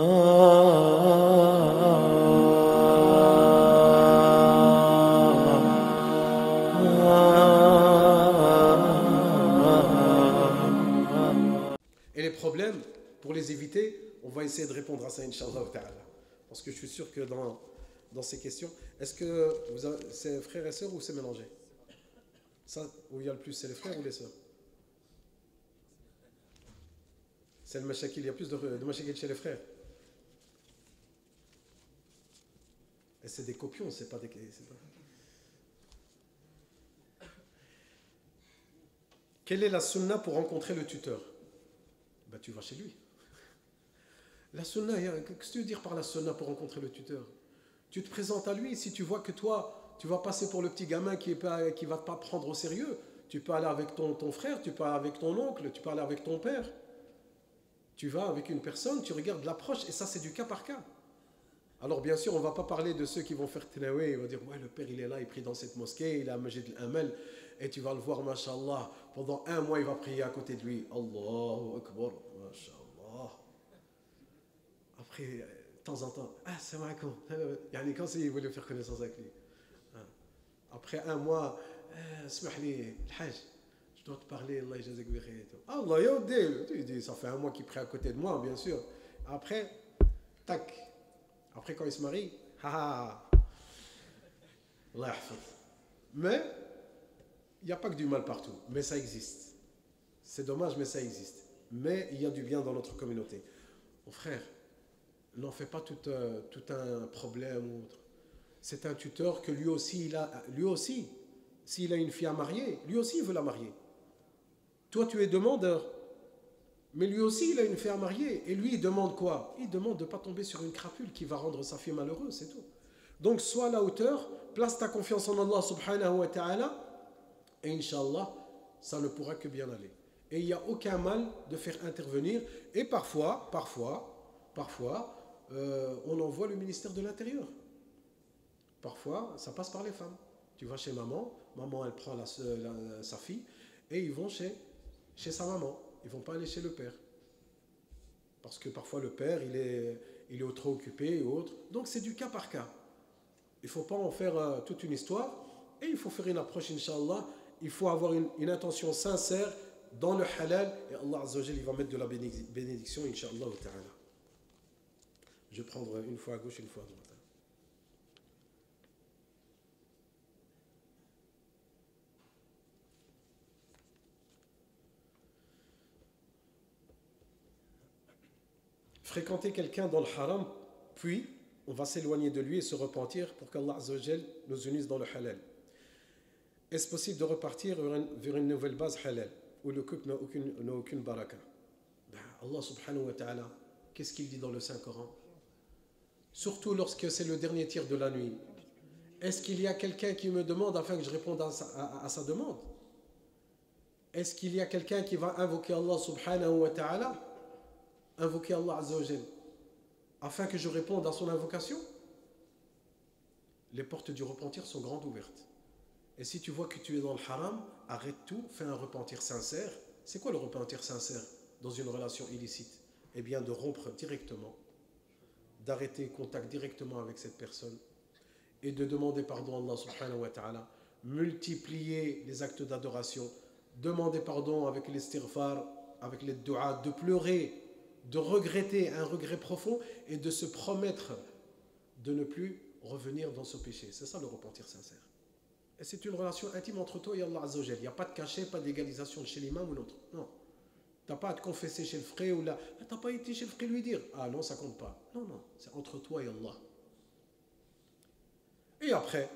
Et les problèmes, pour les éviter, on va essayer de répondre à ça, Inch'Allah ta'ala. Parce que je suis sûr que dans ces questions, est-ce que c'est frères et sœurs ou c'est mélangé? Ça, où il y a le plus, c'est les frères ou les sœurs? C'est le mashakil, il y a plus de mashakil chez les frères. Et c'est des copions, c'est pas des... Quelle est la sunna pour rencontrer le tuteur? Ben, tu vas chez lui. La sunna, qu'est-ce que tu veux dire par la sunna pour rencontrer le tuteur? Tu te présentes à lui, si tu vois que toi, tu vas passer pour le petit gamin qui ne va pas prendre au sérieux, tu peux aller avec ton frère, tu peux aller avec ton oncle, tu peux aller avec ton père. Tu vas avec une personne, tu regardes l'approche, et ça c'est du cas par cas. Alors bien sûr, on ne va pas parler de ceux qui vont faire Tinawi, ils vont dire, ouais, le père il est là, il prie dans cette mosquée, il a Majid al-Amal, et tu vas le voir, mashallah, pendant un mois il va prier à côté de lui. Allahu Akbar, mashallah. Après, de temps en temps, ah, c'est vrai quand quand il voulait faire connaissance avec lui. Après un mois, smahli, l'hajj, je dois te parler, Allah yajazak bi khair. Allah yaudil, tu dis, ça fait un mois qu'il prie à côté de moi, bien sûr. Après, tac. Après, quand il se marie, Allah yahfaz. Mais, il n'y a pas que du mal partout, mais ça existe. C'est dommage, mais ça existe. Mais il y a du bien dans notre communauté. Mon frère, n'en fais pas tout un problème ou autre. C'est un tuteur que lui aussi, s'il a une fille à marier, lui aussi il veut la marier. Toi, tu es demandeur. Mais lui aussi, il a une fille à marier. Et lui, il demande quoi? Il demande de ne pas tomber sur une crapule qui va rendre sa fille malheureuse, c'est tout. Donc, sois à la hauteur, place ta confiance en Allah subhanahu wa ta'ala, et Inch'Allah, ça ne pourra que bien aller. Et il n'y a aucun mal de faire intervenir. Et parfois, on envoie le ministère de l'Intérieur. Parfois, ça passe par les femmes. Tu vas chez maman, maman, elle prend sa fille, et ils vont chez sa maman. Ils ne vont pas aller chez le père. Parce que parfois le père, il est trop occupé ou autre. Donc c'est du cas par cas. Il ne faut pas en faire toute une histoire. Et il faut faire une approche, Inch'Allah. Il faut avoir une intention sincère dans le halal. Et Allah Azza wa Jal, il va mettre de la bénédiction, Inch'Allah ta'ala. Je vais prendre une fois à gauche, une fois à droite. Fréquenter quelqu'un dans le haram, puis on va s'éloigner de lui et se repentir pour qu'Allah Azza wa Jal nous unisse dans le halal. Est-ce possible de repartir vers une nouvelle base halal où le couple n'a aucune baraka? Allah subhanahu wa ta'ala, qu'est-ce qu'il dit dans le Saint-Coran? Surtout lorsque c'est le dernier tiers de la nuit. Est-ce qu'il y a quelqu'un qui me demande afin que je réponde à sa demande? Est-ce qu'il y a quelqu'un qui va invoquer Allah subhanahu wa ta'ala? Invoquer Allah Azza wa Jal afin que je réponde à son invocation? Les portes du repentir sont grandes ouvertes. Et si tu vois que tu es dans le haram, arrête tout, fais un repentir sincère. C'est quoi le repentir sincère dans une relation illicite? Eh bien de rompre directement, d'arrêter contact directement avec cette personne et de demander pardon à Allah subhanahu wa ta'ala, multiplier les actes d'adoration, demander pardon avec l'istighfar, avec les du'a, de pleurer, de regretter un regret profond et de se promettre de ne plus revenir dans ce péché. C'est ça le repentir sincère. Et c'est une relation intime entre toi et Allah Azza wa Jal. Il n'y a pas de cachet, pas d'égalisation chez l'imam ou l'autre. Non. Tu n'as pas à te confesser chez le frère ou là. Tu n'as pas été chez le frère lui dire. Ah non, ça compte pas. Non, non. C'est entre toi et Allah. Et après,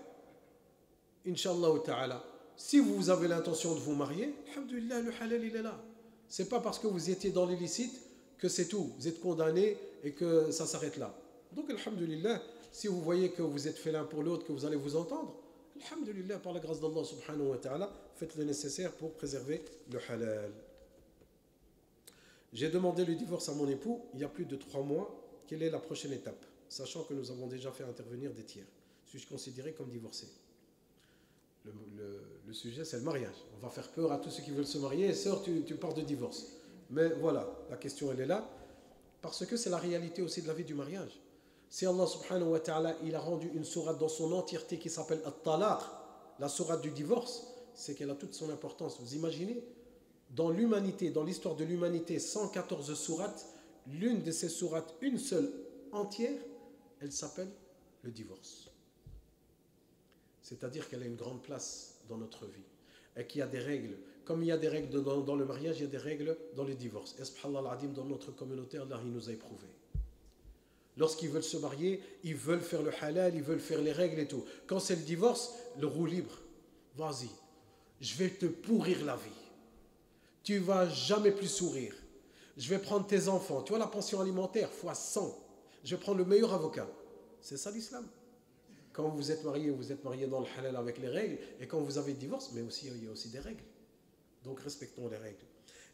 Inch'Allah ta'ala, si vous avez l'intention de vous marier, alhamdulillah, le halal il est là. C'est pas parce que vous étiez dans l'illicite que c'est tout. Vous êtes condamné et que ça s'arrête là. Donc, alhamdulillah, si vous voyez que vous êtes fait l'un pour l'autre, que vous allez vous entendre, alhamdulillah, par la grâce d'Allah subhanahu wa ta'ala, faites le nécessaire pour préserver le halal. J'ai demandé le divorce à mon époux il y a plus de 3 mois. Quelle est la prochaine étape? Sachant que nous avons déjà fait intervenir des tiers. Suis-je considéré comme divorcé? Le sujet, c'est le mariage. On va faire peur à tous ceux qui veulent se marier. Sœur, tu parles de divorce. Mais voilà, la question, elle est là. Parce que c'est la réalité aussi de la vie du mariage. Si Allah subhanahu wa ta'ala, il a rendu une sourate dans son entièreté qui s'appelle At-Talaq, la sourate du divorce, c'est qu'elle a toute son importance. Vous imaginez, dans l'humanité, dans l'histoire de l'humanité, 114 sourates, l'une de ces sourates, une seule entière, elle s'appelle le divorce. C'est-à-dire qu'elle a une grande place dans notre vie et qu'il y a des règles. Comme il y a des règles dans le mariage, il y a des règles dans le divorce. Et subhanallah al-adim, dans notre communauté, Allah il nous a éprouvé. Lorsqu'ils veulent se marier, ils veulent faire le halal, ils veulent faire les règles et tout. Quand c'est le divorce, le roue libre. Vas-y, je vais te pourrir la vie. Tu ne vas jamais plus sourire. Je vais prendre tes enfants. Tu vois la pension alimentaire, fois 100. Je vais prendre le meilleur avocat. C'est ça l'islam. Quand vous êtes marié dans le halal avec les règles. Et quand vous avez le divorce, mais aussi, il y a aussi des règles. Donc respectons les règles.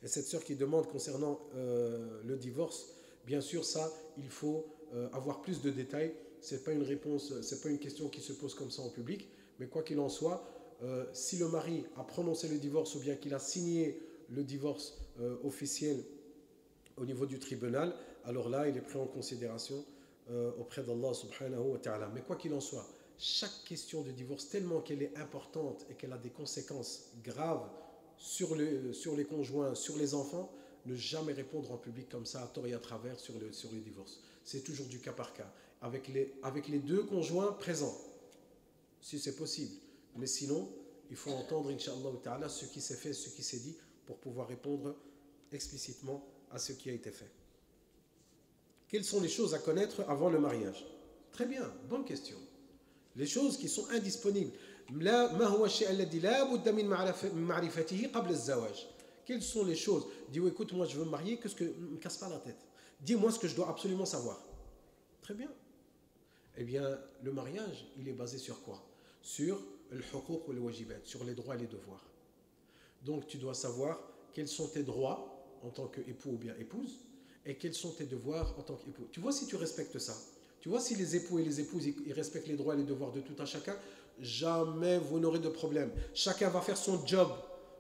Et cette sœur qui demande concernant le divorce, bien sûr, ça, il faut avoir plus de détails. Ce n'est pas une réponse, c'est pas une question qui se pose comme ça en public. Mais quoi qu'il en soit, si le mari a prononcé le divorce ou bien qu'il a signé le divorce officiel au niveau du tribunal, alors là, il est pris en considération auprès d'Allah subhanahu wa ta'ala. Mais quoi qu'il en soit, chaque question de divorce, tellement qu'elle est importante et qu'elle a des conséquences graves sur les conjoints, sur les enfants, ne jamais répondre en public comme ça, à tort et à travers, sur le divorce. C'est toujours du cas par cas, avec les deux conjoints présents, si c'est possible. Mais sinon, il faut entendre, Inch'Allah ta'ala, ce qui s'est fait, ce qui s'est dit, pour pouvoir répondre explicitement à ce qui a été fait. Quelles sont les choses à connaître avant le mariage? Très bien, bonne question. Les choses qui sont indisponibles. Quelles sont les choses? Dis, oh, écoute, moi je veux me marier, ne me casse pas la tête. Dis-moi ce que je dois absolument savoir. Très bien. Eh bien, le mariage, il est basé sur quoi? Sur le huquq ou le wajibat, sur les droits et les devoirs. Donc, tu dois savoir quels sont tes droits en tant qu'époux ou bien épouse, et quels sont tes devoirs en tant qu'époux. Tu vois si tu respectes ça. Tu vois si les époux et les épouses ils respectent les droits et les devoirs de tout un chacun, jamais vous n'aurez de problème. Chacun va faire son job.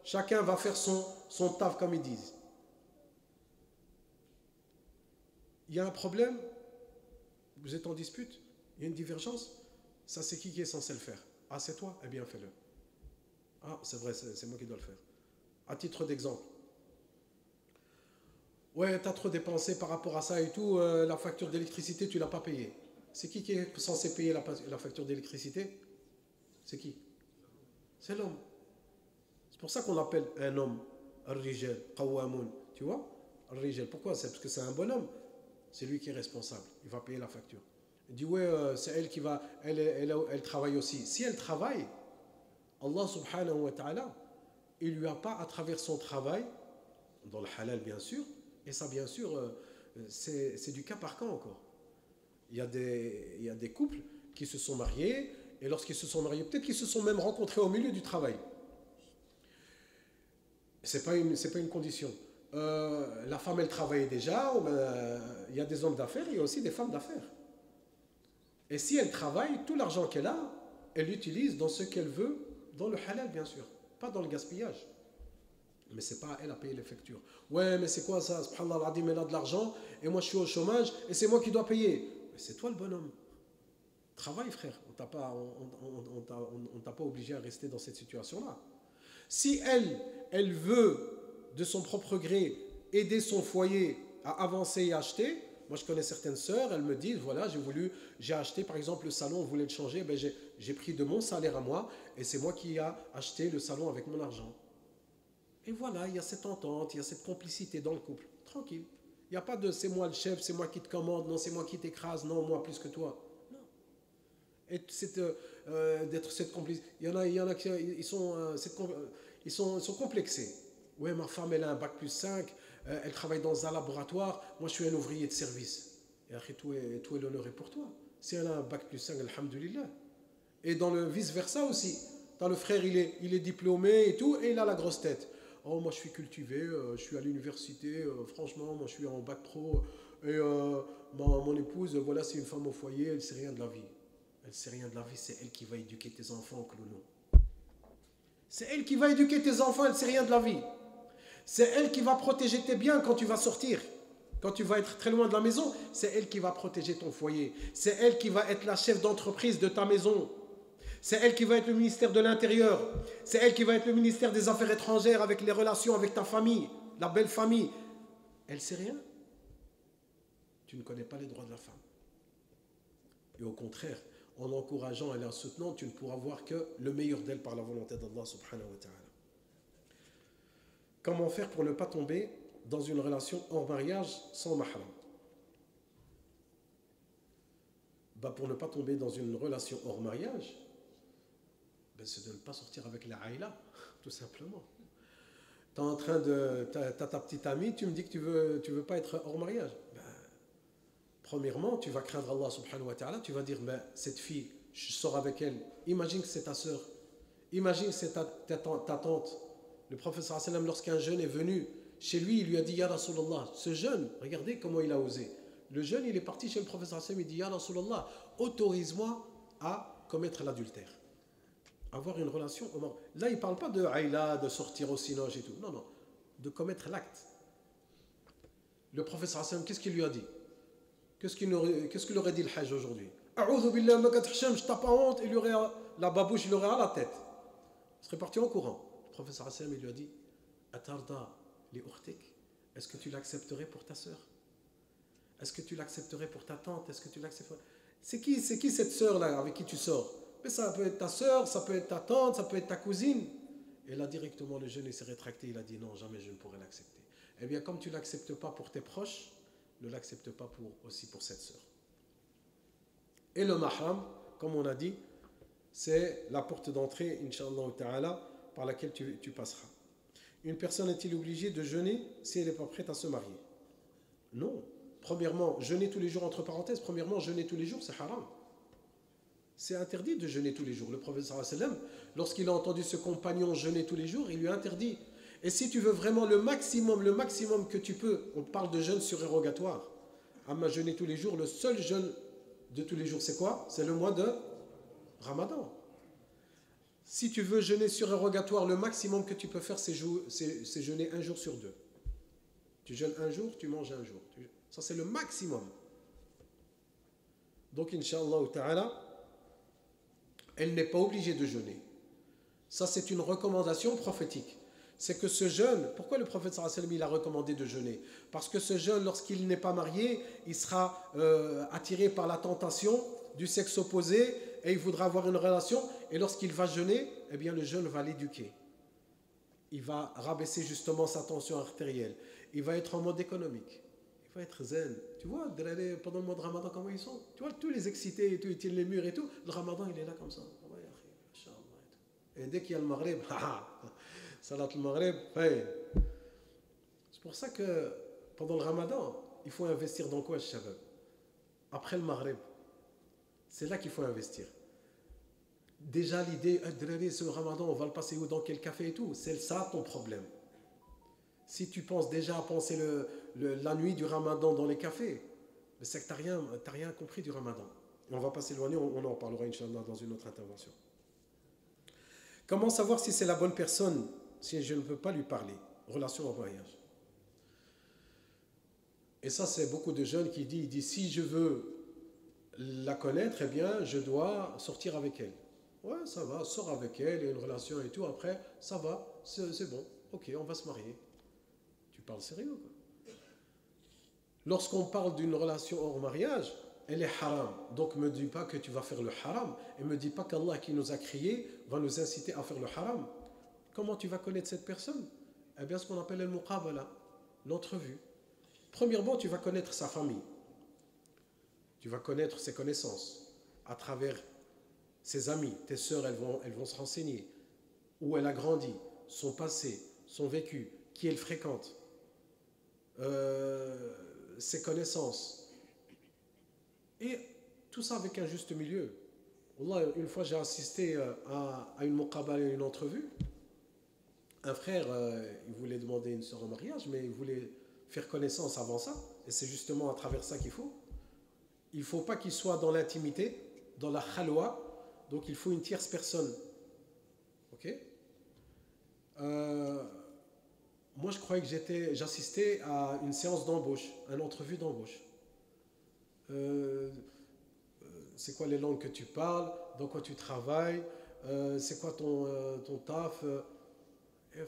Chacun va faire son taf comme ils disent. Il y a un problème, vous êtes en dispute, il y a une divergence, ça c'est qui est censé le faire? Ah c'est toi? Eh bien fais-le. Ah c'est vrai, c'est moi qui dois le faire. À titre d'exemple. Ouais, tu as trop dépensé par rapport à ça et tout, la facture d'électricité, tu ne l'as pas payée. C'est qui est censé payer la facture d'électricité? C'est qui? C'est l'homme. C'est pour ça qu'on appelle un homme Ar-Rijal, Qawwamun. Tu vois? Ar-Rijal. Pourquoi? C'est parce que c'est un bonhomme. C'est lui qui est responsable. Il va payer la facture. Il dit, ouais, c'est elle qui va... Elle travaille aussi. Si elle travaille, Allah subhanahu wa ta'ala, il ne lui a pas, à travers son travail, dans le halal bien sûr, et ça bien sûr, c'est du cas par cas encore. Il y a des couples qui se sont mariés, et lorsqu'ils se sont mariés, peut-être qu'ils se sont même rencontrés au milieu du travail. C'est pas une condition. La femme, elle travaillait déjà, il y a des hommes d'affaires, il y a aussi des femmes d'affaires. Et si elle travaille, tout l'argent qu'elle a, elle l'utilise dans ce qu'elle veut, dans le halal bien sûr, pas dans le gaspillage. Mais c'est pas à elle à payer les factures. Ouais, mais c'est quoi ça? Subhanallah al-Adim, elle a de l'argent, et moi je suis au chômage, et c'est moi qui dois payer. Mais c'est toi le bonhomme. Travaille frère, on t'a pas obligé à rester dans cette situation-là. Si elle veut, de son propre gré, aider son foyer à avancer et acheter, moi je connais certaines sœurs, elles me disent, voilà, j'ai acheté par exemple le salon, on voulait le changer, ben j'ai pris de mon salaire à moi, et c'est moi qui ai acheté le salon avec mon argent. Et voilà, il y a cette entente, il y a cette complicité dans le couple, tranquille. Il n'y a pas de c'est moi le chef, c'est moi qui te commande, non c'est moi qui t'écrase, non moi plus que toi. Non. Et d'être cette complicité, il y en a qui ils sont complexés. Ouais, ma femme elle a un bac plus 5, elle travaille dans un laboratoire, moi je suis un ouvrier de service. Et après tout est l'honneur est pour toi. Si elle a un bac plus 5, alhamdoulilah. Et dans le vice versa aussi. Dans le frère il est diplômé et tout, et il a la grosse tête. Oh, moi je suis cultivé, je suis à l'université, franchement, moi je suis en bac pro, et mon épouse, voilà, c'est une femme au foyer, elle ne sait rien de la vie. Elle ne sait rien de la vie, c'est elle qui va éduquer tes enfants, Clono. C'est elle qui va éduquer tes enfants, elle ne sait rien de la vie. C'est elle qui va protéger tes biens quand tu vas sortir. Quand tu vas être très loin de la maison, c'est elle qui va protéger ton foyer. C'est elle qui va être la chef d'entreprise de ta maison. C'est elle qui va être le ministère de l'Intérieur. C'est elle qui va être le ministère des Affaires étrangères avec les relations avec ta famille, la belle famille. Elle ne sait rien. Tu ne connais pas les droits de la femme. Et au contraire, en l'encourageant et la soutenant, tu ne pourras voir que le meilleur d'elle par la volonté d'Allah subhanahu wa ta'ala. Comment faire pour ne pas tomber dans une relation hors mariage sans mahram? Pour ne pas tomber dans une relation hors mariage, c'est de ne pas sortir avec la aïla, tout simplement. Tu es en train de... T'as ta petite amie, tu me dis que tu veux pas être hors mariage. Premièrement, tu vas craindre Allah subhanahu wa ta'ala, tu vas dire, cette fille, je sors avec elle. Imagine que c'est ta sœur. Imagine que c'est ta tante. Le prophète sallallahu alayhi wa sallam, lorsqu'un jeune est venu chez lui, il lui a dit, Ya Rasulallah, ce jeune, regardez comment il a osé. Le jeune, il est parti chez le prophète sallallahu alayhi wa sallam, il dit, Ya Rasulallah, autorise-moi à commettre l'adultère. Avoir une relation. Là, il ne parle pas de aïla, de sortir au cinoche et tout. Non, non. De commettre l'acte. Le prophète sallallahu alayhi wa sallam, qu'est-ce qu'il lui a dit? Qu'est-ce qu'il aurait dit le hajj aujourd'hui? A'udhu billah, je t'ai pas honte, il aurait la babouche, il aurait à la tête. Il serait parti en courant. Le prophète sallallahu alayhi wa sallam, il lui a dit, Atarda li ukhtik, est-ce que tu l'accepterais pour ta sœur? Est-ce que tu l'accepterais pour ta tante? Est-ce que tu l'accepterais? C'est qui cette sœur-là avec qui tu sors? Mais ça peut être ta sœur, ça peut être ta tante, ça peut être ta cousine. Et là, directement, le jeune s'est rétracté. Il a dit non, jamais je ne pourrai l'accepter. Eh bien, comme tu ne l'acceptes pas pour tes proches, ne l'accepte pas aussi pour cette sœur. Et le mahram, comme on a dit, c'est la porte d'entrée, Inch'Allah ta'ala, par laquelle tu passeras. Une personne est-il obligée de jeûner si elle n'est pas prête à se marier? Non. Premièrement, jeûner tous les jours, entre parenthèses, premièrement, jeûner tous les jours, c'est haram. C'est interdit de jeûner tous les jours. Le prophète sallallahu alayhi wa sallam, lorsqu'il a entendu ce compagnon jeûner tous les jours, il lui a interdit. Et si tu veux vraiment le maximum que tu peux, on parle de jeûne surérogatoire. Amma jeûner tous les jours, le seul jeûne de tous les jours, c'est quoi? C'est le mois de Ramadan. Si tu veux jeûner surérogatoire, le maximum que tu peux faire, c'est jeûner un jour sur deux. Tu jeûnes un jour, tu manges un jour. Ça, c'est le maximum. Donc, Inch'Allah ta'ala, elle n'est pas obligée de jeûner. Ça, c'est une recommandation prophétique. C'est que ce jeûne, pourquoi le prophète sallallahu alayhi wa sallam il a recommandé de jeûner? Parce que ce jeûne, lorsqu'il n'est pas marié, il sera attiré par la tentation du sexe opposé et il voudra avoir une relation. Et lorsqu'il va jeûner, eh bien, le jeûne va l'éduquer. Il va rabaisser justement sa tension artérielle. Il va être en mode économique. Il va être zen. Tu vois, pendant le mois de Ramadan, comment ils sont? Tu vois, tous les excités et tout, ils tiennent les murs et tout. Le Ramadan, il est là comme ça. Et dès qu'il y a le Maghreb, Salat le Maghreb, c'est pour ça que pendant le Ramadan, il faut investir dans quoi, Shabab? Après le Maghreb, c'est là qu'il faut investir. Déjà l'idée, ce Ramadan, on va le passer où, dans quel café et tout, c'est ça ton problème. Si tu penses déjà à penser la nuit du Ramadan dans les cafés, c'est que tu n'as rien compris du Ramadan. On va pas s'éloigner, on en parlera Inch'Allah dans une autre intervention. Comment savoir si c'est la bonne personne si je ne peux pas lui parler? Relation en mariage. Et ça, c'est beaucoup de jeunes qui disent si je veux la connaître, eh bien, je dois sortir avec elle. Ouais, ça va, sors avec elle, il y a une relation et tout, après, ça va, c'est bon, ok, on va se marier. Tu parles sérieux, quoi. Lorsqu'on parle d'une relation hors mariage, elle est haram. Donc, ne me dis pas que tu vas faire le haram, et ne me dis pas qu'Allah qui nous a créés va nous inciter à faire le haram. Comment tu vas connaître cette personne? Eh bien, ce qu'on appelle le muqabala, l'entrevue. Premièrement, tu vas connaître sa famille. Tu vas connaître ses connaissances à travers ses amis. Tes sœurs, elles vont se renseigner. Où elle a grandi, son passé, son vécu, qui elle fréquente, ses connaissances. Et tout ça avec un juste milieu. Wallah, une fois, j'ai assisté à une muqabala, une entrevue. Un frère, il voulait demander une sœur en mariage, mais il voulait faire connaissance avant ça. Et c'est justement à travers ça qu'il faut. Il ne faut pas qu'il soit dans l'intimité, dans la khalwa. Donc il faut une tierce personne. Ok? Moi, je croyais que j'assistais à une séance d'embauche, une entrevue d'embauche. Euh, c'est quoi les langues que tu parles, dans quoi tu travailles, c'est quoi ton taf.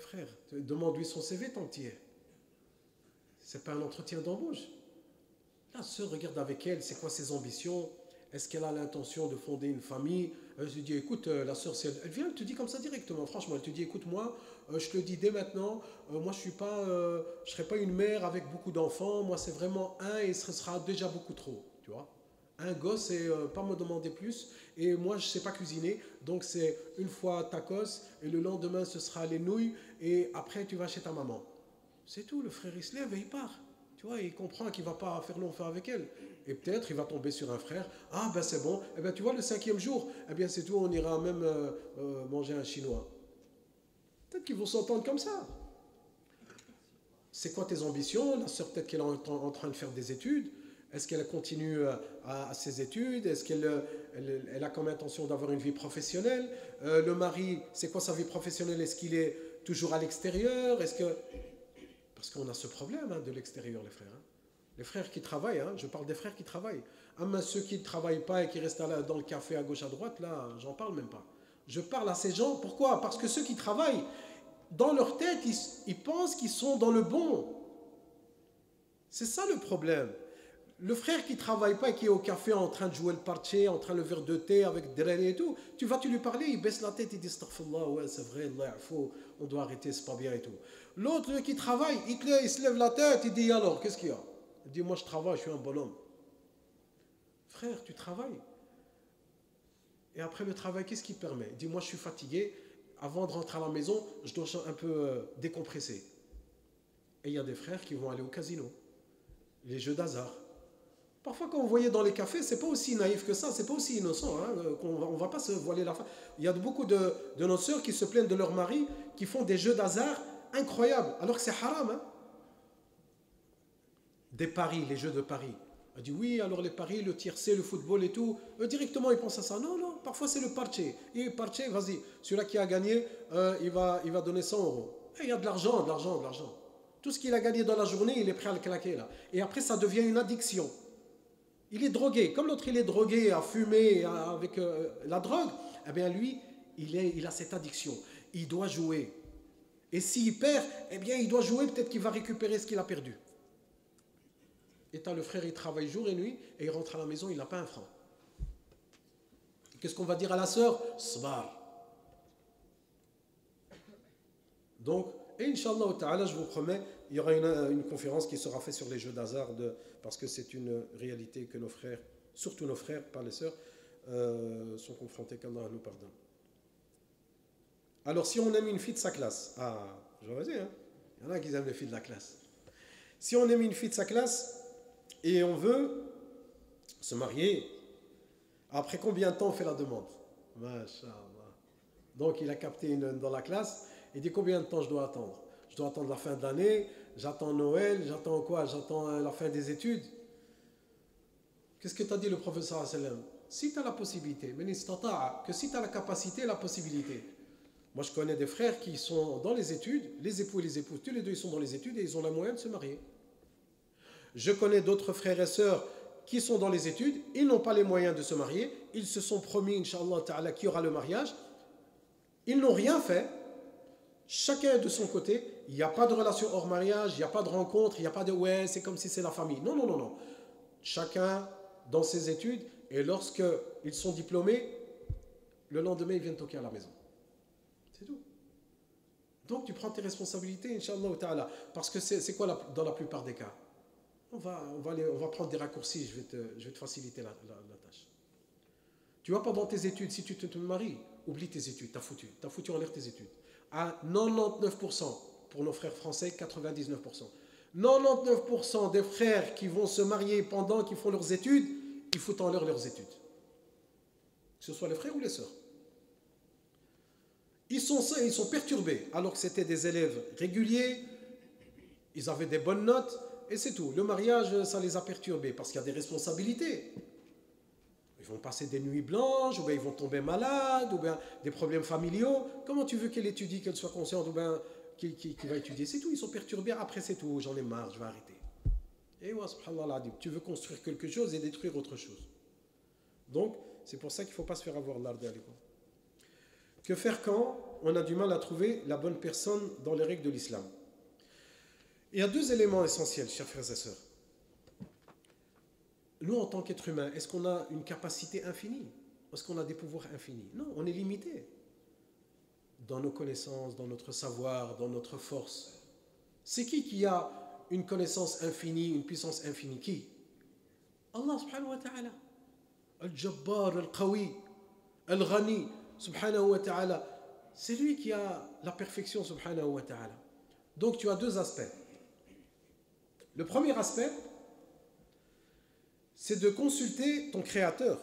Frère, demande-lui son CV tant que tu y es. C'est pas un entretien d'embauche. La sœur regarde avec elle, c'est quoi ses ambitions, est-ce qu'elle a l'intention de fonder une famille. Je lui dis, écoute, la sœur, si elle vient, elle te dit comme ça directement, franchement, elle te dit, écoute, moi, je te le dis dès maintenant, moi, je serai pas une mère avec beaucoup d'enfants, moi, c'est vraiment un et ce sera déjà beaucoup trop, tu vois. Un gosse et pas me demander plus. Et moi, je ne sais pas cuisiner. Donc, c'est une fois tacos et le lendemain, ce sera les nouilles. Et après, tu vas chez ta maman. C'est tout. Le frère, il se lève et il part. Tu vois, il comprend qu'il ne va pas faire long feu avec elle. Et peut-être, il va tomber sur un frère. Ah, ben c'est bon. Eh bien, tu vois, le 5e jour, eh bien, c'est tout. On ira même manger un chinois. Peut-être qu'ils vont s'entendre comme ça. C'est quoi tes ambitions? La sœur, peut-être qu'elle est en train de faire des études. Est-ce qu'elle continue à ses études? Est-ce qu'elle a comme intention d'avoir une vie professionnelle? Le mari, c'est quoi sa vie professionnelle? Est-ce qu'il est toujours à l'extérieur? Parce qu'on a ce problème de l'extérieur, les frères. Les frères qui travaillent, je parle des frères qui travaillent. Mais ceux qui ne travaillent pas et qui restent là dans le café à gauche, à droite, là, j'en parle même pas. Je parle à ces gens, pourquoi? Parce que ceux qui travaillent, dans leur tête, ils pensent qu'ils sont dans le bon. C'est ça le problème. Le frère qui ne travaille pas et qui est au café en train de jouer le parché, en train de le verre de thé avec Dréré et tout, tu lui parler, il baisse la tête, il dit Astaghfirullah, ouais, c'est vrai, on doit arrêter, c'est pas bien et tout. L'autre qui travaille, il se lève la tête, il dit alors, qu'est-ce qu'il y a? Il dit moi je travaille, je suis un bonhomme. Frère, tu travailles. Et après le travail, qu'est-ce qui permet? Il dit moi je suis fatigué, avant de rentrer à la maison, je dois un peu décompresser. Et il y a des frères qui vont aller au casino, les jeux d'hasard. Parfois, quand on voyait dans les cafés, c'est pas aussi naïf que ça, c'est pas aussi innocent. On va pas se voiler la face. Il y a beaucoup de nos sœurs qui se plaignent de leurs maris qui font des jeux d'hasard incroyables, alors que c'est haram. Des paris, les jeux de paris. Elle dit oui, alors les paris, le tiercé, le football et tout. Directement, ils pensent à ça. Non, non, parfois c'est le parché. Et parché, vas-y, celui-là qui a gagné, il va donner 100 euros. Et il y a de l'argent, de l'argent, de l'argent. Tout ce qu'il a gagné dans la journée, il est prêt à le claquer là. Et après, ça devient une addiction. Il est drogué. Comme l'autre, il est drogué à fumer avec la drogue, eh bien lui, il a cette addiction. Il doit jouer. Et s'il perd, eh bien il doit jouer, peut-être qu'il va récupérer ce qu'il a perdu. Et t'as le frère, il travaille jour et nuit, et il rentre à la maison, il n'a pas un franc. Qu'est-ce qu'on va dire à la sœur? Sbar. Donc, et Inch'Allah ta'ala, je vous promets, il y aura une conférence qui sera faite sur les jeux d'hasard, parce que c'est une réalité que nos frères, surtout nos frères, pas les sœurs, sont confrontés, qu'Allah nous pardonne. Alors, si on aime une fille de sa classe, je vais dire, il y en a qui aiment les filles de la classe. Si on aime une fille de sa classe et on veut se marier, après combien de temps on fait la demande? Masha'Allah. Donc, il a capté une dans la classe. Il dit combien de temps je dois attendre? Je dois attendre la fin de l'année, j'attends Noël, j'attends quoi? J'attends la fin des études. Qu'est-ce que t'as dit le professeur sallam? Si tu as la possibilité, que si tu as la capacité, la possibilité. Moi je connais des frères qui sont dans les études, les époux et les épouses, tous les deux ils sont dans les études et ils ont la moyenne de se marier. Je connais d'autres frères et sœurs qui sont dans les études, ils n'ont pas les moyens de se marier, ils se sont promis, Inch'Allah ta'ala, qu'il y aura le mariage, ils n'ont rien fait. Chacun de son côté, il n'y a pas de relation hors mariage, il n'y a pas de rencontre, il n'y a pas de ouais, c'est comme si c'est la famille. Non, non, non, non. Chacun dans ses études, et lorsqu'ils sont diplômés, le lendemain, ils viennent toquer à la maison. C'est tout. Donc, tu prends tes responsabilités, Inch'Allah ta'ala. Parce que c'est quoi dans la plupart des cas? On va prendre des raccourcis, je vais te faciliter la tâche. Tu vois, pendant tes études, si tu te maries, oublie tes études, t'as foutu en l'air tes études. À 99%, pour nos frères français, 99%. 99% des frères qui vont se marier pendant qu'ils font leurs études, ils foutent en l'air leurs études. Que ce soit les frères ou les sœurs. Ils sont perturbés, alors que c'était des élèves réguliers, ils avaient des bonnes notes, et c'est tout. Le mariage, ça les a perturbés, parce qu'il y a des responsabilités. Ils vont passer des nuits blanches, ou bien ils vont tomber malades, ou bien des problèmes familiaux. Comment tu veux qu'elle étudie, qu'elle soit consciente, ou bien qui va étudier, c'est tout, ils sont perturbés, après c'est tout, j'en ai marre, je vais arrêter. Et ouais, subhanallah, tu veux construire quelque chose et détruire autre chose. Donc, c'est pour ça qu'il ne faut pas se faire avoir l'ardé à l'école. Que faire quand on a du mal à trouver la bonne personne dans les règles de l'islam? Il y a deux éléments essentiels, chers frères et sœurs. Nous, en tant qu'êtres humains, est-ce qu'on a une capacité infinie? Est-ce qu'on a des pouvoirs infinis? Non, on est limité. Dans nos connaissances, dans notre savoir, dans notre force. C'est qui a une connaissance infinie, une puissance infinie? Qui? Allah subhanahu wa ta'ala. Al-Jabbar, Al-Qawi, Al-Ghani, subhanahu wa ta'ala. C'est lui qui a la perfection, subhanahu wa ta'ala. Donc tu as deux aspects. Le premier aspect, c'est de consulter ton créateur.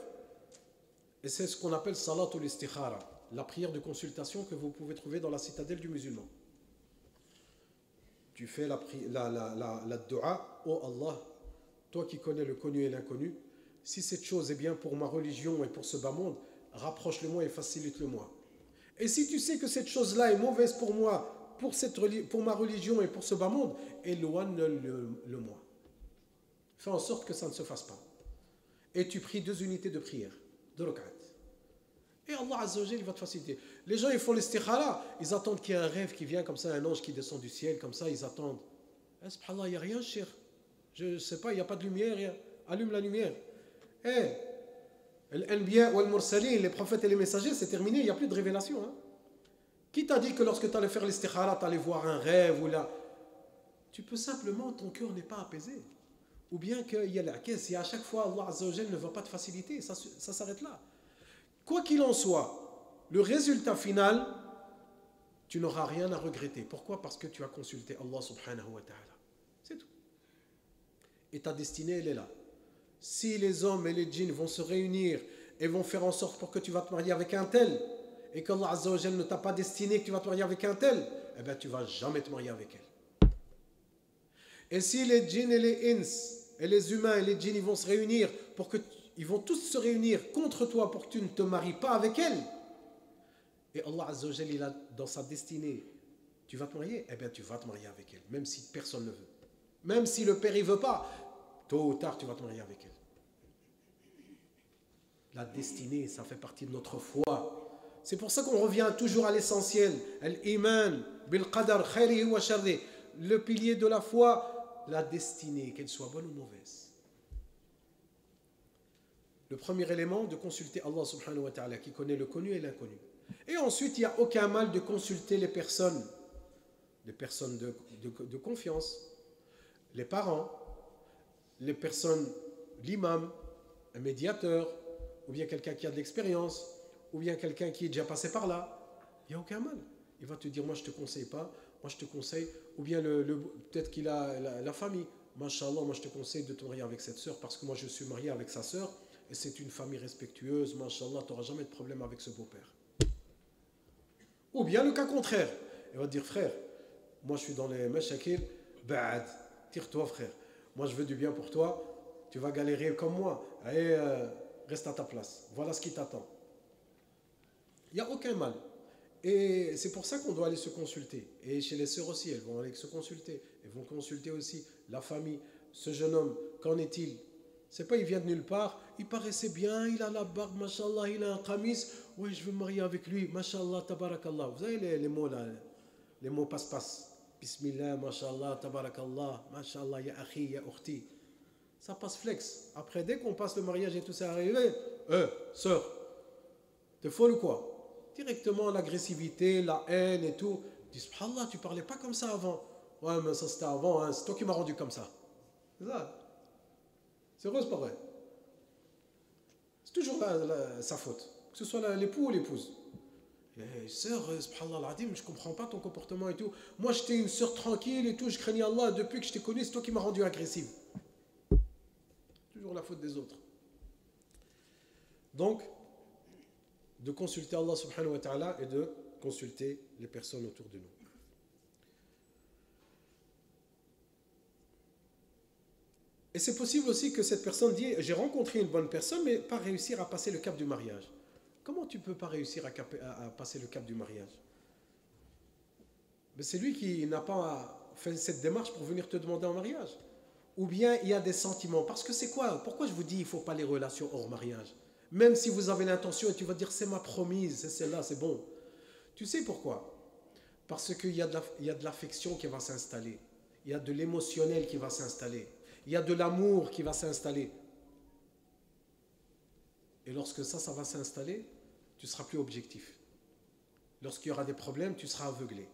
Et c'est ce qu'on appelle salatul istikhara, la prière de consultation que vous pouvez trouver dans la citadelle du musulman. Tu fais la dua, oh Allah, toi qui connais le connu et l'inconnu, si cette chose est bien pour ma religion et pour ce bas monde, rapproche-le-moi et facilite-le-moi. Et si tu sais que cette chose-là est mauvaise pour moi, pour ma religion et pour ce bas monde, éloigne-le-moi. Fais en sorte que ça ne se fasse pas. Et tu pries 2 unités de prière, 2 rak'at. Et Allah Azza wa Jalla, il va te faciliter. Les gens, ils font l'istikhara, ils attendent qu'il y ait un rêve qui vient comme ça, un ange qui descend du ciel, comme ça, ils attendent. Subhanallah, il n'y a rien, cher. Je ne sais pas, il n'y a pas de lumière, allume la lumière. L'anbiya ou al-mursalin, les prophètes et les messagers, c'est terminé, il n'y a plus de révélation. Hein. Qui t'a dit que lorsque tu allais faire l'istikhara, tu allais voir un rêve ou là? Tu peux simplement, ton cœur n'est pas apaisé. Ou bien qu'il y a la caisse, et à chaque fois, Allah Azza wa Jalla ne va pas te faciliter, ça s'arrête là. Quoi qu'il en soit, le résultat final, tu n'auras rien à regretter. Pourquoi? Parce que tu as consulté Allah subhanahu wa ta'ala. C'est tout. Et ta destinée, elle est là. Si les hommes et les djinns vont se réunir et vont faire en sorte pour que tu vas te marier avec un tel, et qu'Allah Azza wa Jalla ne t'a pas destiné que tu vas te marier avec un tel, eh bien tu ne vas jamais te marier avec elle. Et si les djinns et les ins, et les humains et les djinns, ils vont se réunir ils vont tous se réunir contre toi pour que tu ne te maries pas avec elle. Et Allah Azza wa Jalla, il a dans sa destinée, tu vas te marier, eh bien tu vas te marier avec elle, même si personne ne veut. Même si le père il veut pas, tôt ou tard tu vas te marier avec elle. La destinée, ça fait partie de notre foi. C'est pour ça qu'on revient toujours à l'essentiel. Al-iman, bil-qadar, khayrihi wa sharrihi. Le pilier de la foi, la destinée, qu'elle soit bonne ou mauvaise. Le premier élément, de consulter Allah subhanahu wa ta'ala, qui connaît le connu et l'inconnu. Et ensuite, il n'y a aucun mal de consulter les personnes de confiance, les parents, les personnes, l'imam, un médiateur, ou bien quelqu'un qui a de l'expérience, ou bien quelqu'un qui est déjà passé par là. Il n'y a aucun mal. Il va te dire, moi je ne te conseille pas, moi je te conseille, ou bien peut-être qu'il a la famille. Masha'Allah, moi je te conseille de te marier avec cette sœur, parce que moi je suis marié avec sa sœur, et c'est une famille respectueuse, Masha'Allah, tu n'auras jamais de problème avec ce beau-père. Ou bien le cas contraire. Il va te dire, frère, moi je suis dans les mashakil, ba'ad, tire-toi frère. Moi je veux du bien pour toi, tu vas galérer comme moi. Allez, reste à ta place. Voilà ce qui t'attend. Il n'y a aucun mal. Et c'est pour ça qu'on doit aller se consulter. Et chez les sœurs aussi, elles vont aller se consulter. Elles vont consulter aussi la famille. Ce jeune homme, qu'en est-il? C'est pas il vient de nulle part, il paraissait bien, il a la barbe, mashallah, il a un qamis. Oui, je veux me marier avec lui, mashallah, tabarakallah. Vous avez les mots là, les mots passe-passe. Bismillah, mashallah, tabarakallah, mashallah, ya akhi, ya ukhti. Ça passe flex. Après, dès qu'on passe le mariage et tout ça arrivé, sœur, t'es folle ou quoi? Directement l'agressivité, la haine et tout. Dis, subhanallah, tu parlais pas comme ça avant. Ouais, mais ça c'était avant, hein. C'est toi qui m'as rendu comme ça. C'est ça. C'est vrai, c'est pas vrai. C'est toujours sa faute. Que ce soit l'époux ou l'épouse. Sœur, subhanallah al-adim, je comprends pas ton comportement et tout. Moi, j'étais une sœur tranquille et tout, je craignais Allah. Depuis que je t'ai connu, c'est toi qui m'as rendu agressive. Toujours la faute des autres. Donc, de consulter Allah subhanahu wa ta'ala et de consulter les personnes autour de nous. Et c'est possible aussi que cette personne dit, j'ai rencontré une bonne personne, mais pas réussir à passer le cap du mariage. Comment tu peux pas réussir à passer le cap du mariage? Mais c'est lui qui n'a pas fait cette démarche pour venir te demander en mariage. Ou bien il y a des sentiments. Parce que c'est quoi? Pourquoi je vous dis il ne faut pas les relations hors mariage? Même si vous avez l'intention et tu vas dire c'est ma promise, c'est celle-là, c'est bon. Tu sais pourquoi? Parce qu'il y a de l'affection qui va s'installer. Il y a de l'émotionnel qui va s'installer. Il y a de l'amour qui va s'installer. Et lorsque ça va s'installer, tu ne seras plus objectif. Lorsqu'il y aura des problèmes, tu seras aveuglé.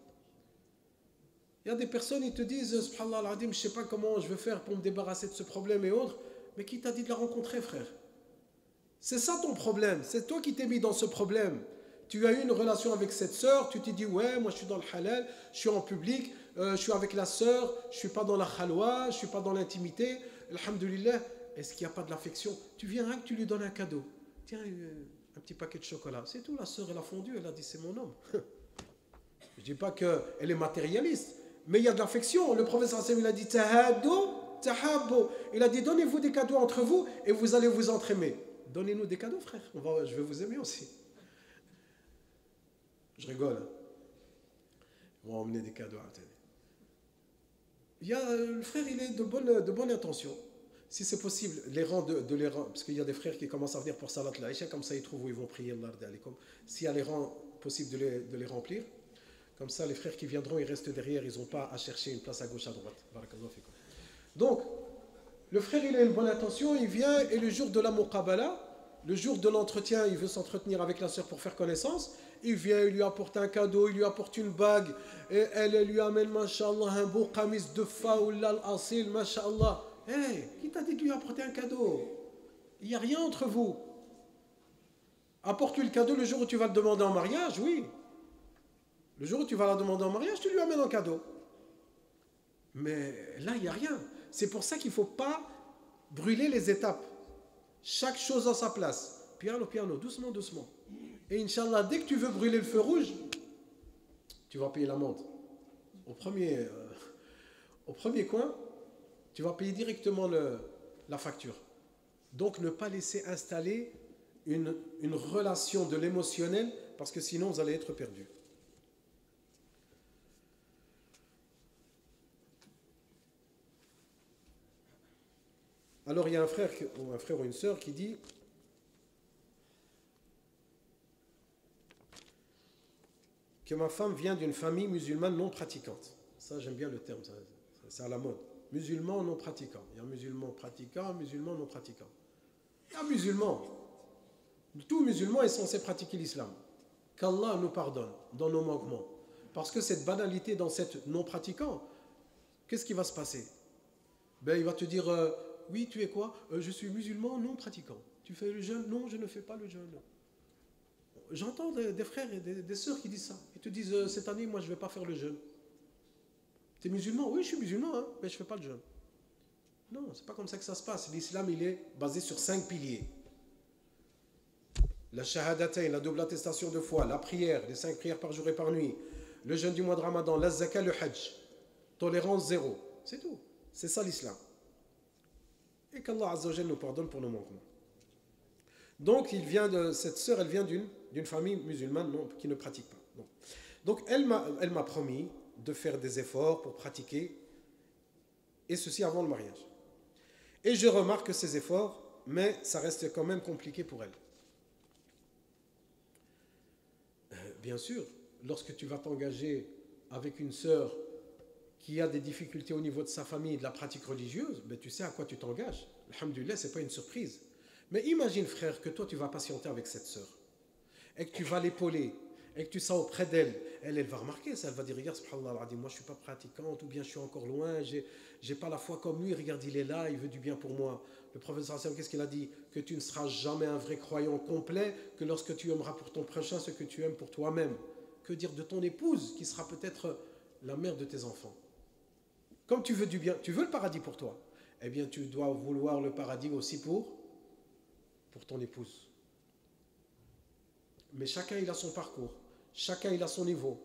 Il y a des personnes, ils te disent, subhanallah al-adim, je ne sais pas comment je vais faire pour me débarrasser de ce problème et autres, mais qui t'a dit de la rencontrer, frère? C'est ça ton problème, c'est toi qui t'es mis dans ce problème. Tu as eu une relation avec cette sœur, tu t'es dit, ouais, moi je suis dans le halal, je suis en public, je suis avec la sœur, je ne suis pas dans la khalwa, je ne suis pas dans l'intimité, alhamdulillah, est-ce qu'il n'y a pas de l'affection? Tu viens rien que tu lui donnes un cadeau. Tiens, un petit paquet de chocolat, c'est tout, la sœur elle a fondu, elle a dit c'est mon homme. Je ne dis pas qu'elle est matérialiste, mais il y a de l'affection. Le professeur Hassan, il a dit tahadou, tahabou. Il a dit donnez-vous des cadeaux entre vous et vous allez vous entraimer. Donnez-nous des cadeaux, frère. Je vais vous aimer aussi. Je rigole. Hein. On va emmener des cadeaux à Athènes. Le frère, il est de bonne intention. Si c'est possible, les rangs les rangs, parce qu'il y a des frères qui commencent à venir pour Salat al-Aïcha, comme ça ils trouvent où ils vont prier Allah. S'il y a les rangs possibles de les remplir, comme ça les frères qui viendront, ils restent derrière, ils n'ont pas à chercher une place à gauche, à droite. Donc, le frère, il a une bonne intention, il vient et le jour de la muqabala, le jour de l'entretien, il veut s'entretenir avec la sœur pour faire connaissance, il vient, il lui apporte un cadeau, il lui apporte une bague, et elle lui amène, masha'Allah, un beau qamis de faoula al-asil, masha'Allah. Hey, qui t'a dit de lui apporter un cadeau? Il n'y a rien entre vous. Apporte-lui le cadeau le jour où tu vas le demander en mariage, oui. Le jour où tu vas la demander en mariage, tu lui amènes un cadeau. Mais là, il n'y a rien. C'est pour ça qu'il ne faut pas brûler les étapes. Chaque chose à sa place. Piano, piano, doucement, doucement. Et Inch'Allah, dès que tu veux brûler le feu rouge, tu vas payer l'amende. Au premier coin, tu vas payer directement la facture. Donc, ne pas laisser installer une relation de l'émotionnel, parce que sinon, vous allez être perdu. Alors, il y a un frère ou une sœur qui dit que ma femme vient d'une famille musulmane non pratiquante. Ça, j'aime bien le terme, c'est à la mode. Musulman non pratiquant. Il y a musulman pratiquant, musulman non pratiquant. Il y a musulman. Tout musulman est censé pratiquer l'islam. Qu'Allah nous pardonne dans nos manquements. Parce que cette banalité dans cette non pratiquant, qu'est-ce qui va se passer? Il va te dire, oui, tu es quoi? Je suis musulman non pratiquant. Tu fais le jeûne? Non, je ne fais pas le jeûne. J'entends des frères et des sœurs qui disent ça. Ils te disent, cette année, moi, je ne vais pas faire le jeûne. Tu es musulman? Oui, je suis musulman, hein, mais je ne fais pas le jeûne. Non, ce n'est pas comme ça que ça se passe. L'islam, il est basé sur 5 piliers. La shahadatain, la double attestation de foi, la prière, les 5 prières par jour et par nuit, le jeûne du mois de Ramadan, la zakat, le hajj, tolérance zéro. C'est tout. C'est ça l'islam. Et qu'Allah Azza wa Jalla nous pardonne pour nos manquements. Donc, cette sœur, elle vient d'une famille musulmane qui ne pratique pas. Donc elle m'a promis de faire des efforts pour pratiquer, et ceci avant le mariage. Et je remarque ces efforts, mais ça reste quand même compliqué pour elle. Bien sûr, lorsque tu vas t'engager avec une sœur qui a des difficultés au niveau de sa famille et de la pratique religieuse, tu sais à quoi tu t'engages. Alhamdulillah, ce n'est pas une surprise. Mais imagine, frère, que toi, tu vas patienter avec cette sœur et que tu vas l'épauler et que tu sens auprès d'elle. Elle va remarquer ça, elle va dire, regarde, subhanallah, moi je ne suis pas pratiquante, ou bien je suis encore loin, j'ai pas la foi comme lui, regarde, il est là, il veut du bien pour moi. Le prophète sallallahu alayhi wa sallam, qu'est-ce qu'il a dit? Que tu ne seras jamais un vrai croyant complet que lorsque tu aimeras pour ton prochain ce que tu aimes pour toi-même. Que dire de ton épouse, qui sera peut-être la mère de tes enfants? Comme tu veux du bien, tu veux le paradis pour toi, eh bien tu dois vouloir le paradis aussi pour ton épouse. Mais chacun il a son parcours, chacun il a son niveau,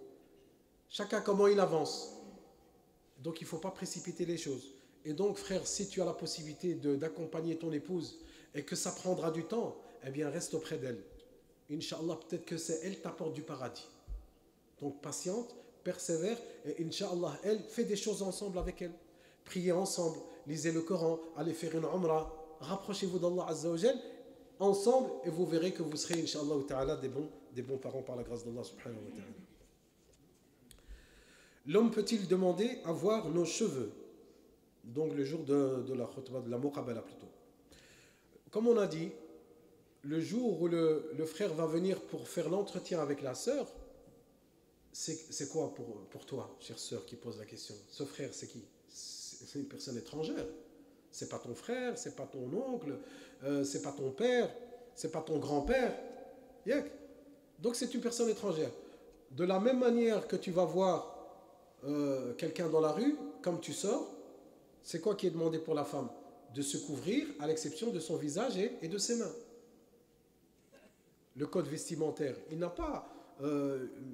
chacun comment il avance. Donc il ne faut pas précipiter les choses. Et donc frère, si tu as la possibilité d'accompagner ton épouse et que ça prendra du temps, eh bien reste auprès d'elle. Inch'Allah, peut-être que c'est elle t'apporte du paradis. Donc patiente, persévère et Inch'Allah, elle fait des choses ensemble avec elle. Priez ensemble, lisez le Coran, allez faire une umrah, rapprochez-vous d'Allah Azza wa Jal ensemble et vous verrez que vous serez Inch'Allah ta'ala des bons parents par la grâce d'Allah subhanahu wa ta'ala. L'homme peut-il demander à voir nos cheveux? Donc le jour de la khutbah, de la muqabala plutôt. Comme on a dit, le jour où le frère va venir pour faire l'entretien avec la sœur, c'est quoi pour toi, chère sœur, qui pose la question? Ce frère, c'est qui? C'est une personne étrangère. C'est pas ton frère, c'est pas ton oncle, c'est pas ton père, c'est pas ton grand-père. Donc c'est une personne étrangère. De la même manière que tu vas voir quelqu'un dans la rue, comme tu sors, c'est quoi qui est demandé pour la femme? De se couvrir à l'exception de son visage et de ses mains. Le code vestimentaire, il n'a pas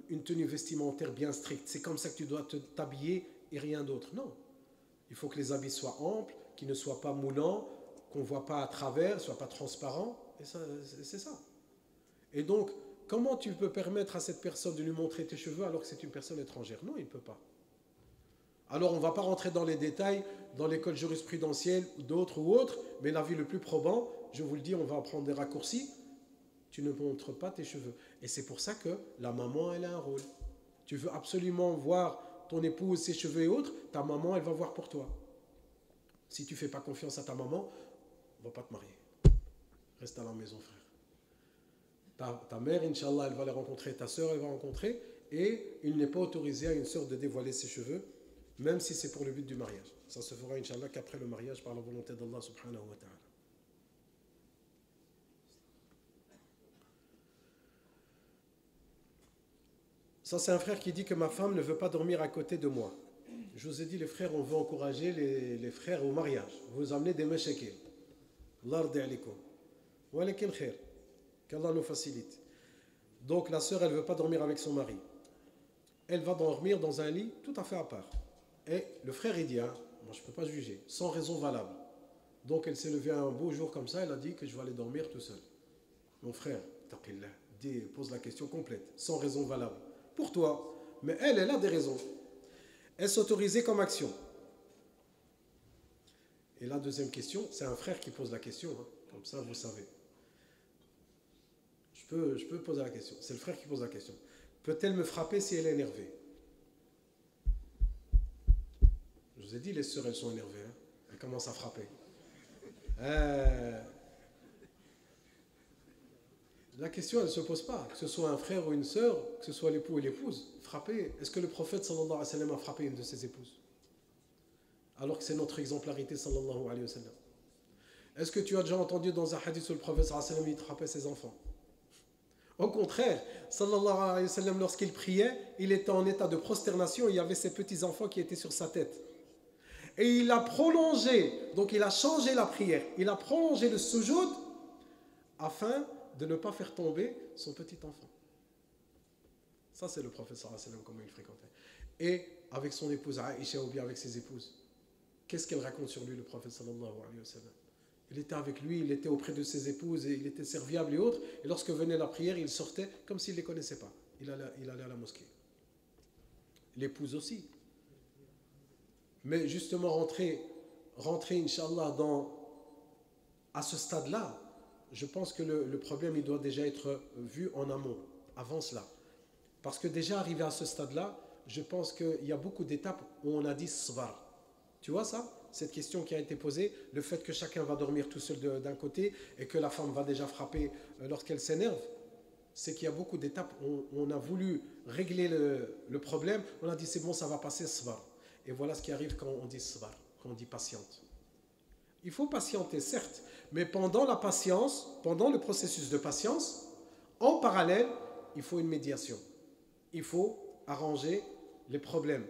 une tenue vestimentaire bien stricte. C'est comme ça que tu dois t'habiller et rien d'autre. Non. Il faut que les habits soient amples, qu'ils ne soient pas moulants, qu'on ne voit pas à travers, ne soient pas transparents. Et ça, c'est ça. Et donc, comment tu peux permettre à cette personne de lui montrer tes cheveux alors que c'est une personne étrangère? Non, il ne peut pas. Alors, on ne va pas rentrer dans les détails, dans l'école jurisprudentielle, d'autres ou autres, mais l'avis le plus probant, je vous le dis, on va prendre des raccourcis, tu ne montres pas tes cheveux. Et c'est pour ça que la maman, elle a un rôle. Tu veux absolument voir ton épouse, ses cheveux et autres, ta maman, elle va voir pour toi. Si tu ne fais pas confiance à ta maman, on ne va pas te marier. Reste à la maison, frère. Ta mère, Inch'Allah, elle va les rencontrer, ta soeur, elle va rencontrer, et il n'est pas autorisé à une soeur de dévoiler ses cheveux, même si c'est pour le but du mariage. Ça se fera, Inch'Allah, qu'après le mariage, par la volonté d'Allah subhanahu wa ta'ala. Ça, c'est un frère qui dit que ma femme ne veut pas dormir à côté de moi. Je vous ai dit, les frères, on veut encourager les frères au mariage. Vous amenez des mashakil. Allah rdi alikum. Wa alaikil khair. Qu'Allah nous facilite. Donc, la sœur, elle ne veut pas dormir avec son mari. Elle va dormir dans un lit tout à fait à part. Et le frère, il dit, moi je ne peux pas juger, sans raison valable. Donc elle s'est levée un beau jour comme ça, elle a dit que je vais aller dormir tout seul. Mon frère, taqillah, pose la question complète, sans raison valable. Pour toi, mais elle a des raisons. Est-ce autorisé comme action? Et la deuxième question, c'est un frère qui pose la question, comme ça vous savez. Je peux poser la question, c'est le frère qui pose la question. Peut-elle me frapper si elle est énervée? Je vous ai dit, les sœurs, elles sont énervées. Elles commencent à frapper. La question, elle ne se pose pas. Que ce soit un frère ou une sœur, que ce soit l'époux et l'épouse, frapper. Est-ce que le prophète, sallallahu alayhi wa sallam, a frappé une de ses épouses? Alors que c'est notre exemplarité, sallallahu alayhi wa sallam. Est-ce que tu as déjà entendu dans un hadith où le prophète, sallallahu alayhi wa sallam, il frappait ses enfants? Au contraire, sallallahu alayhi wa sallam, lorsqu'il priait, il était en état de prosternation et il y avait ses petits-enfants qui étaient sur sa tête. Et il a prolongé, donc il a changé la prière, il a prolongé le sujoud afin de ne pas faire tomber son petit enfant. Ça, c'est le prophète sallallahu alayhi wa sallam, comment il fréquentait. Et avec son épouse Aïcha ou bien avec ses épouses, qu'est-ce qu'elle raconte sur lui, le prophète sallallahu alayhi wa sallam? Il était avec lui, il était auprès de ses épouses, et il était serviable et autres. Et lorsque venait la prière, il sortait comme s'il ne les connaissait pas. Il allait à la mosquée. L'épouse aussi. Mais justement, rentrer Inch'Allah, à ce stade-là, je pense que le problème, il doit déjà être vu en amont, avant cela. Parce que déjà, arrivé à ce stade-là, je pense qu'il y a beaucoup d'étapes où on a dit svar. Tu vois ça? Cette question qui a été posée, le fait que chacun va dormir tout seul d'un côté et que la femme va déjà frapper lorsqu'elle s'énerve, c'est qu'il y a beaucoup d'étapes où on a voulu régler le problème, on a dit c'est bon, ça va passer, svar. Et voilà ce qui arrive quand on dit svar, quand on dit patiente. Il faut patienter, certes, mais pendant la patience, pendant le processus de patience, en parallèle, il faut une médiation. Il faut arranger les problèmes.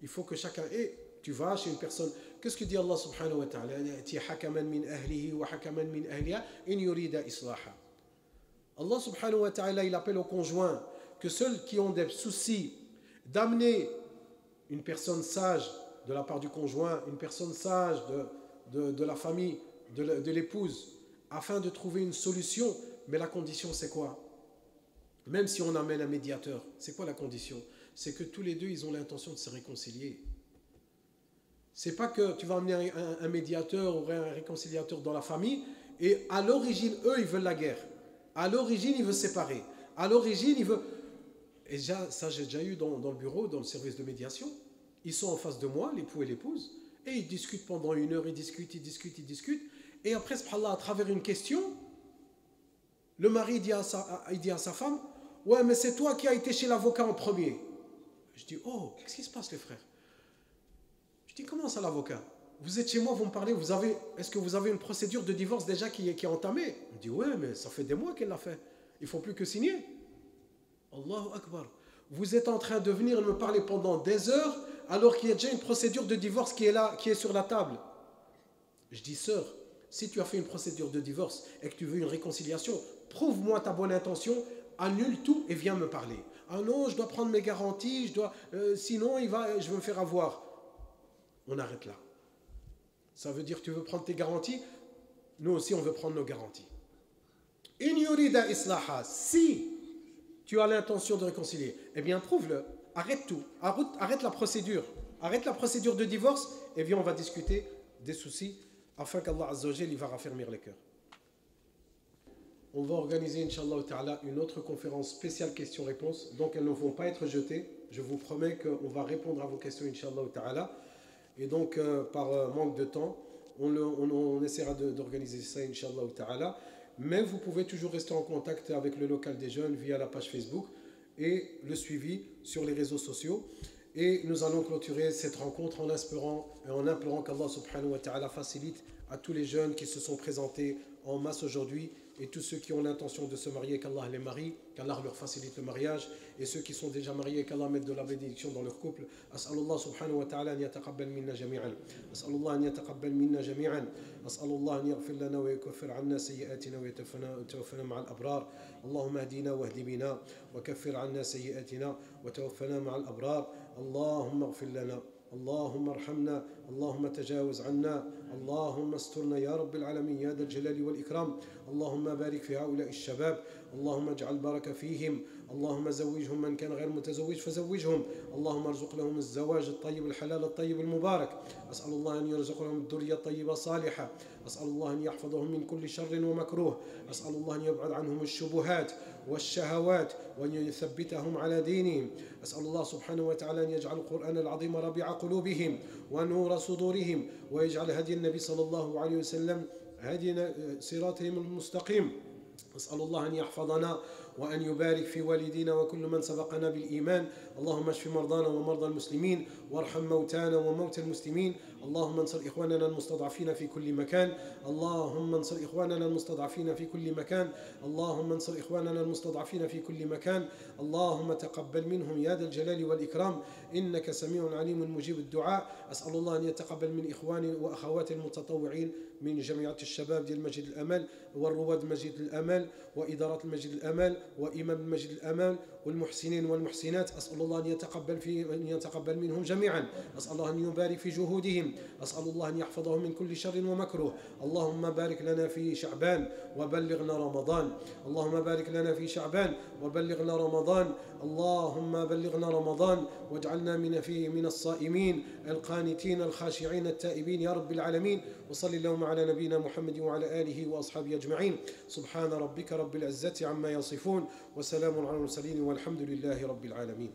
Il faut que chacun... Et tu vas chez une personne... Qu'est-ce que dit Allah subhanahu wa ta'ala? Allah subhanahu wa ta'ala, il appelle aux conjoints que ceux qui ont des soucis d'amener une personne sage de la part du conjoint, une personne sage de la famille, de l'épouse, afin de trouver une solution. Mais la condition, c'est quoi? Même si on amène un médiateur, c'est quoi la condition? c'est que tous les deux, ils ont l'intention de se réconcilier. C'est pas que tu vas amener un médiateur ou un réconciliateur dans la famille et à l'origine, eux, ils veulent la guerre. À l'origine, ils veulent séparer. À l'origine, ils veulent... Et déjà, ça, j'ai déjà eu dans le bureau, dans le service de médiation. Ils sont en face de moi, l'époux et l'épouse, et ils discutent pendant 1 heure, ils discutent. Et après, subhanallah, à travers une question, le mari dit à sa femme, « Ouais, mais c'est toi qui as été chez l'avocat en premier. » Je dis, « Oh, qu'est-ce qui se passe, les frères ?» Je dis, comment ça l'avocat? Vous êtes chez moi, vous me parlez, est-ce que vous avez une procédure de divorce déjà qui est entamée? On dit, ouais, mais ça fait des mois qu'elle l'a fait. Il ne faut plus que signer. Allahu Akbar. Vous êtes en train de venir me parler pendant des heures alors qu'il y a déjà une procédure de divorce qui est là, qui est sur la table. Je dis, sœur, si tu as fait une procédure de divorce et que tu veux une réconciliation, prouve-moi ta bonne intention, annule tout et viens me parler. Ah non, je dois prendre mes garanties, sinon je vais me faire avoir. On arrête là. Ça veut dire que tu veux prendre tes garanties, nous aussi on veut prendre nos garanties. In yurida islaha, si tu as l'intention de réconcilier, eh bien prouve-le, arrête tout, arrête la procédure de divorce, et bien on va discuter des soucis afin qu'Allah Azza wa Jal il va raffermir les cœurs. On va organiser, Inch'Allah Ta'ala, une autre conférence spéciale questions-réponses, donc elles ne vont pas être jetées. Je vous promets qu'on va répondre à vos questions, Inch'Allah Ta'ala. Et donc, par manque de temps, on essaiera d'organiser ça, Inch'Allah Ta'ala. Mais vous pouvez toujours rester en contact avec le local des jeunes via la page Facebook et le suivi sur les réseaux sociaux. Et nous allons clôturer cette rencontre en implorant qu'Allah subhanahu wa ta'ala facilite à tous les jeunes qui se sont présentés en masse aujourd'hui et tous ceux qui ont l'intention de se marier, qu'Allah les marie, qu'Allah leur facilite le mariage, et ceux qui sont déjà mariés, qu'Allah mette de la bénédiction dans leur couple. As'alullah subhanahu wa ta'ala an yataqabbal minna jami'an. As'alullah an yataqabbal minna jami'an. As'alullah an yaghfir lana wa yukaffir 'anna sayyi'atina wa yatawaffana ma'al abrar. Allahumma ahdina wahdi bina wa kaffir 'anna sayyi'atina wa tawaffana ma'al abrar. Allahumma ighfir lana. اللهم ارحمنا اللهم تجاوز عنا اللهم استرنا يا رب العالمين يا ذا الجلال والإكرام اللهم بارك في هؤلاء الشباب اللهم اجعل بركة فيهم اللهم زوجهم من كان غير متزوج فزوجهم اللهم ارزق لهم الزواج الطيب الحلال الطيب المبارك أسأل الله أن يرزق لهم الذرية الطيبة الصالحة أسأل الله أن يحفظهم من كل شر ومكروه أسأل الله أن يبعد عنهم الشبهات والشهوات وأن يثبتهم على دينهم أسأل الله سبحانه وتعالى أن يجعل القرآن العظيم ربيع قلوبهم ونور صدورهم ويجعل هدي النبي صلى الله عليه وسلم هدي صراطهم المستقيم أسأل الله أن يحفظنا وأن يبارك في والدينا وكل من سبقنا بالإيمان اللهم اشف مرضانا ومرضى المسلمين وارحم موتانا وموتى المسلمين اللهم انصر إخواننا المستضعفين في كل مكان اللهم انصر إخواننا المستضعفين في كل مكان اللهم انصر إخواننا المستضعفين في كل مكان اللهم تقبل منهم يا ذا الجلال والإكرام إنك سميع عليم مجيب الدعاء أسأل الله أن يتقبل من إخواني وأخواتي المتطوعين من جمعية الشباب ديال مسجد الأمل والرواد مسجد الأمل وإدارة المسجد الأمل وإمام المسجد الأمل والمحسنين والمحسنات أسأل الله أن يتقبل منهم جميعا أسأل الله أن يبارك في جهودهم أسأل الله أن يحفظهم من كل شر ومكروه اللهم بارك لنا في شعبان وبلغنا رمضان اللهم بارك لنا في شعبان وبلغنا رمضان اللهم بلغنا رمضان واجعلنا من الصائمين القانتين الخاشعين التائبين يا رب العالمين وصل اللهم على نبينا محمد وعلى آله وأصحابه أجمعين سبحان ربك رب العزة عما يصفون وسلام على المرسلين والحمد لله رب العالمين